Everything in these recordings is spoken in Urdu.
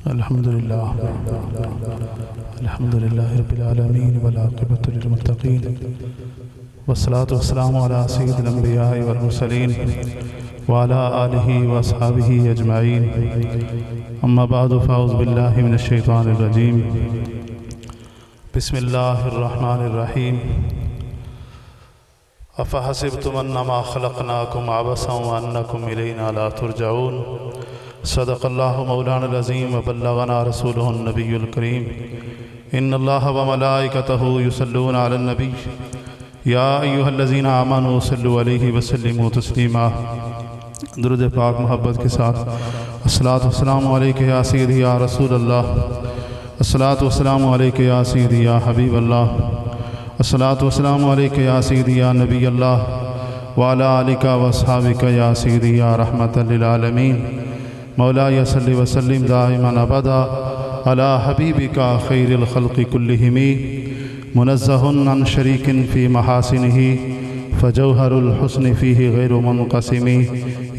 الحمدللہ رب العالمین والعاقبۃ للمتقین والصلاة والسلام علی سید الانبیاء والمرسلین وعلی آلہ واصحابہ اجمعین اما بعد فاعوذ باللہ من الشیطان الرجیم بسم اللہ الرحمن الرحیم افحسبتم انما خلقناکم عبثا وانکم الینا لا ترجعون صدق اللہ مولانا العظیم وبلغنا رسولہ النبی الکریم ان اللہ وملائکتہ یصلون علی النبی یا ایہا الذین آمنوا صلوا علیہ وسلموا تسلیما۔ درود پاک محبت کے ساتھ الصلاۃ والسلام علیکہ یا سیدی یا رسول اللہ، الصلاۃ والسلام علیکہ یا سیدی یا حبیب اللہ، الصلاۃ والسلام علیکہ یا سیدی یا نبی اللہ وعلی آلک واصحابک یا سیدی یا رحمۃ للعالمین۔ مولاي صل وسلم دائما ابدا على حبيبك خير الخلق كلهم منزه عن شريك في محاسنه فجوهر الحسن فيه غير منقسم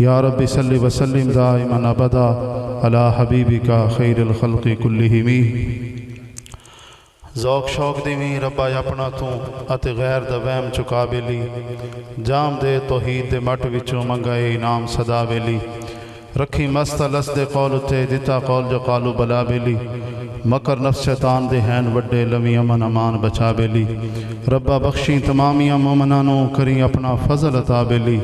يا رب صل وسلم دائما ابدا على حبيبك خير الخلق كلهم۔ ذوق شوق دیویں ربا اپنا تو اتے غیر دا وہم چکا بیلی، جام دے توحید دے مٹ وچوں منگائے انعام صدا بیلی، رکھی مست لست دے قول تے دیتا قول جو قالو بلا بیلی، مکر نفس شیطان دے ہین وڈے لمی امن امان بچا بیلی، ربا بخشی تمامیاں مومنانوں کریں اپنا فضل عطا بیلی،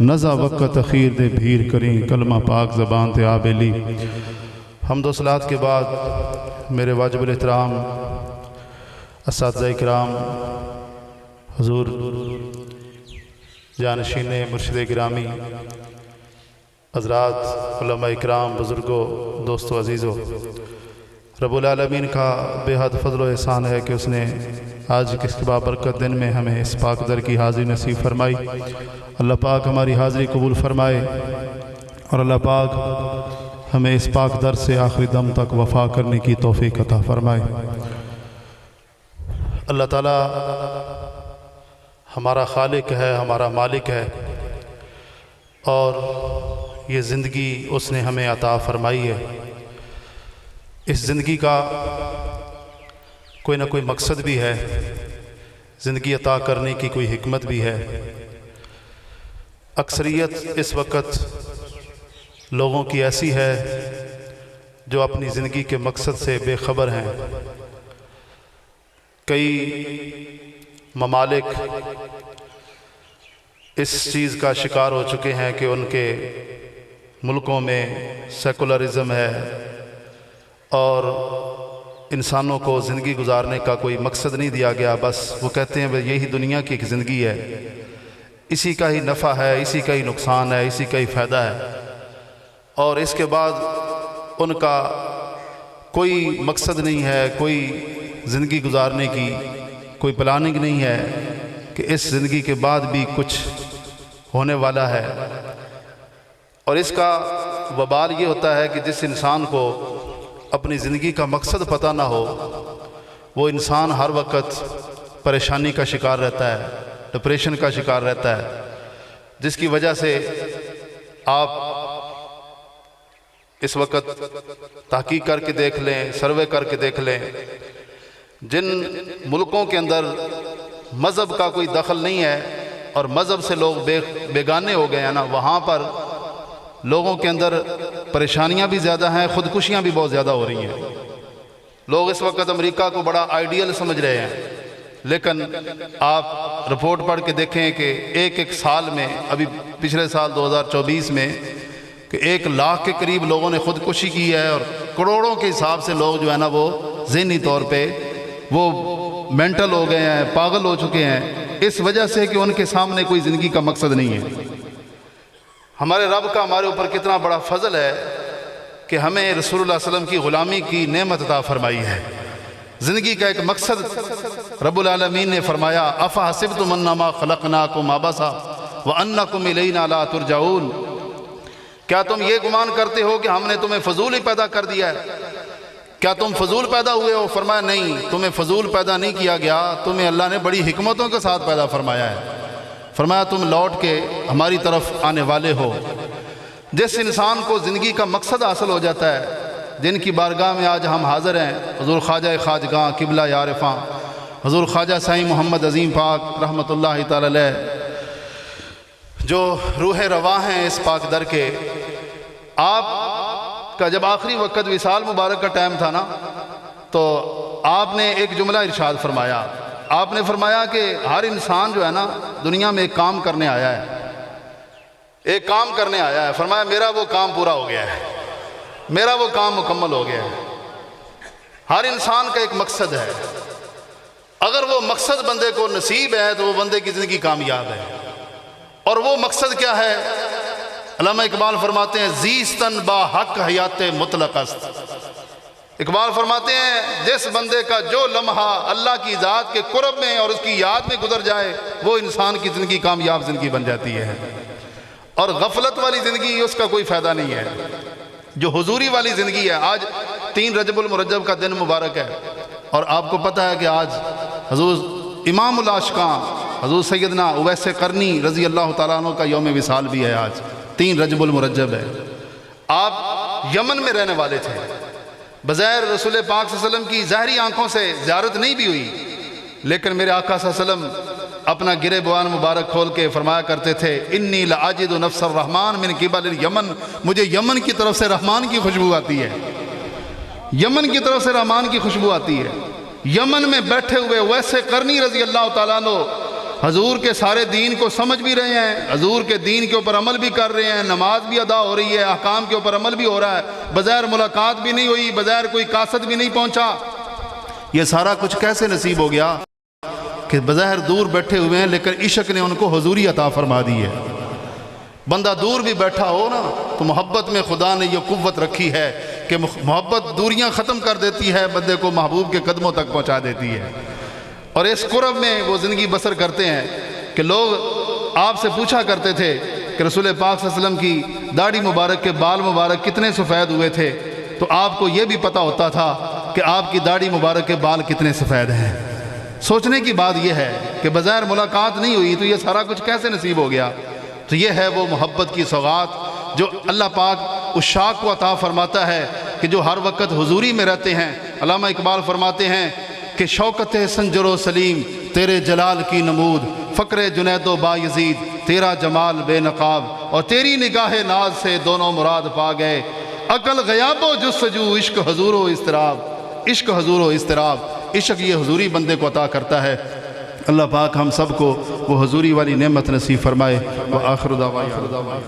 نزا وقت اخیر دے بھیر کریں کلمہ پاک زبان تے آ بیلی۔ حمد و صلات کے بعد میرے واجب الاحترام اساتذہ اکرام، حضور جانشین مرشد گرامی، حضرات علماء اکرام، بزرگوں، دوستو، عزیزوں، رب العالمین کا بے حد فضل و احسان ہے کہ اس نے آج کے اس بابرکت دن میں ہمیں اس پاک در کی حاضری نصیب فرمائی۔ اللہ پاک ہماری حاضری قبول فرمائے اور اللہ پاک ہمیں اس پاک در سے آخری دم تک وفا کرنے کی توفیق عطا فرمائے۔ اللہ تعالیٰ ہمارا خالق ہے، ہمارا مالک ہے، اور یہ زندگی اس نے ہمیں عطا فرمائی ہے۔ اس زندگی کا کوئی نہ کوئی مقصد بھی ہے، زندگی عطا کرنے کی کوئی حکمت بھی ہے۔ اکثریت اس وقت لوگوں کی ایسی ہے جو اپنی زندگی کے مقصد سے بے خبر ہیں۔ کئی ممالک اس چیز کا شکار ہو چکے ہیں کہ ان کے ملکوں میں سیکولرزم ہے اور انسانوں کو زندگی گزارنے کا کوئی مقصد نہیں دیا گیا، بس وہ کہتے ہیں بھئی یہی دنیا کی ایک زندگی ہے، اسی کا ہی نفع ہے، اسی کا ہی نقصان ہے، اسی کا ہی فائدہ ہے، اور اس کے بعد ان کا کوئی مقصد نہیں ہے، کوئی زندگی گزارنے کی کوئی پلاننگ نہیں ہے کہ اس زندگی کے بعد بھی کچھ ہونے والا ہے۔ اور اس کا وبال یہ ہوتا ہے کہ جس انسان کو اپنی زندگی کا مقصد پتہ نہ ہو، وہ انسان ہر وقت پریشانی کا شکار رہتا ہے، ڈپریشن کا شکار رہتا ہے، جس کی وجہ سے آپ اس وقت تحقیق کر کے دیکھ لیں، سروے کر کے دیکھ لیں، جن ملکوں کے اندر مذہب کا کوئی دخل نہیں ہے اور مذہب سے لوگ بیگانے ہو گئے ہیں نا، وہاں پر لوگوں کے اندر پریشانیاں بھی زیادہ ہیں، خودکشیاں بھی بہت زیادہ ہو رہی ہیں۔ لوگ اس وقت امریکہ کو بڑا آئیڈیل سمجھ رہے ہیں، لیکن آپ رپورٹ پڑھ کے دیکھیں کہ ایک سال میں، ابھی پچھلے سال 2024 میں، کہ 1 لاکھ کے قریب لوگوں نے خودکشی کی ہے، اور کروڑوں کے حساب سے لوگ جو ہے نا وہ ذہنی طور پہ وہ مینٹل ہو گئے ہیں، پاگل ہو چکے ہیں، اس وجہ سے کہ ان کے سامنے کوئی زندگی کا مقصد نہیں ہے۔ ہمارے رب کا ہمارے اوپر کتنا بڑا فضل ہے کہ ہمیں رسول اللہ صلی اللہ علیہ وسلم کی غلامی کی نعمت عطا فرمائی ہے۔ زندگی کا ایک مقصد رب العالمین نے فرمایا، افحسبتم انما خلقناکم عبثا وانکم الینا لا ترجعون، کیا تم یہ گمان کرتے ہو کہ ہم نے تمہیں فضول ہی پیدا کر دیا ہے؟ کیا تم فضول پیدا ہوئے ہو؟ فرمایا نہیں، تمہیں فضول پیدا نہیں کیا گیا، تمہیں اللہ نے بڑی حکمتوں کے ساتھ پیدا فرمایا ہے۔ فرمایا تم لوٹ کے ہماری طرف آنے والے ہو۔ جس انسان کو زندگی کا مقصد حاصل ہو جاتا ہے، جن کی بارگاہ میں آج ہم حاضر ہیں، حضور خواجہ خواجگاں قبلہ یارفاں حضور خواجہ سائیں محمد عظیم پاک رحمۃ اللہ تعالی علیہ، جو روح رواں ہیں اس پاک در کے، آپ کا جب آخری وقت وصال مبارک کا ٹائم تھا نا، تو آپ نے ایک جملہ ارشاد فرمایا. آپ نے فرمایا کہ ہر انسان جو ہے نا دنیا میں ایک کام کرنے آیا ہے، ایک کام کرنے آیا ہے. فرمایا میرا وہ کام پورا ہو گیا ہے، میرا وہ کام مکمل ہو گیا ہے. ہر انسان کا ایک مقصد ہے، اگر وہ مقصد بندے کو نصیب ہے تو وہ بندے کی زندگی کامیاب ہے. اور وہ مقصد کیا ہے؟ علامہ اقبال فرماتے ہیں زیستن با حق حیات مطلق است. اقبال فرماتے ہیں جس بندے کا جو لمحہ اللہ کی ذات کے قرب میں اور اس کی یاد میں گزر جائے وہ انسان کی زندگی کامیاب زندگی بن جاتی ہے. اور غفلت والی زندگی اس کا کوئی فائدہ نہیں ہے. جو حضوری والی زندگی ہے، آج 3 رجب المرجب کا دن مبارک ہے، اور آپ کو پتہ ہے کہ آج حضور امام العاشقاں حضور سیدنا اویس قرنی رضی اللہ تعالیٰ عنہ کا یوم وصال بھی ہے. آج 3 رجب المرجب ہے. آپ یمن میں رہنے والے تھے، بظاہر رسول پاک صلی اللہ علیہ وسلم کی ظاہری آنکھوں سے زیارت نہیں بھی ہوئی، لیکن میرے آقا صلی اللہ علیہ وسلم اپنا گرے بوان مبارک کھول کے فرمایا کرتے تھے انی لعاجد نفس الرحمن من قبل الیمن، مجھے یمن کی طرف سے رحمان کی خوشبو آتی ہے، یمن کی طرف سے رحمان کی خوشبو آتی ہے. یمن میں بیٹھے ہوئے اویس قرنی رضی اللہ تعالیٰ عنہ حضور کے سارے دین کو سمجھ بھی رہے ہیں، حضور کے دین کے اوپر عمل بھی کر رہے ہیں، نماز بھی ادا ہو رہی ہے، احکام کے اوپر عمل بھی ہو رہا ہے، بظاہر ملاقات بھی نہیں ہوئی، بظاہر کوئی قاصد بھی نہیں پہنچا. یہ سارا کچھ کیسے نصیب ہو گیا کہ بظاہر دور بیٹھے ہوئے ہیں لیکن عشق نے ان کو حضوری عطا فرما دی ہے. بندہ دور بھی بیٹھا ہو نا تو محبت میں خدا نے یہ قوت رکھی ہے کہ محبت دوریاں ختم کر دیتی ہے، بندے کو محبوب کے قدموں تک پہنچا دیتی ہے. اور اس قرب میں وہ زندگی بسر کرتے ہیں کہ لوگ آپ سے پوچھا کرتے تھے کہ رسول پاک صلی اللہ علیہ وسلم کی داڑھی مبارک کے بال مبارک کتنے سفید ہوئے تھے، تو آپ کو یہ بھی پتہ ہوتا تھا کہ آپ کی داڑھی مبارک کے بال کتنے سفید ہیں. سوچنے کی بات یہ ہے کہ بظاہر ملاقات نہیں ہوئی تو یہ سارا کچھ کیسے نصیب ہو گیا. تو یہ ہے وہ محبت کی سوغات جو اللہ پاک عشاق کو عطا فرماتا ہے کہ جو ہر وقت حضوری میں رہتے ہیں. علامہ اقبال فرماتے ہیں کہ شوکت سنجر و سلیم تیرے جلال کی نمود، فقر جنید و با یزید تیرا جمال بے نقاب، اور تیری نگاہ ناز سے دونوں مراد پا گئے، عقل غیاب و جستجو عشق حضور و اضطراب، عشق حضور و اضطراب. عشق یہ حضوری بندے کو عطا کرتا ہے. اللہ پاک ہم سب کو وہ حضوری والی نعمت نصیب فرمائے. وآخر دعوانا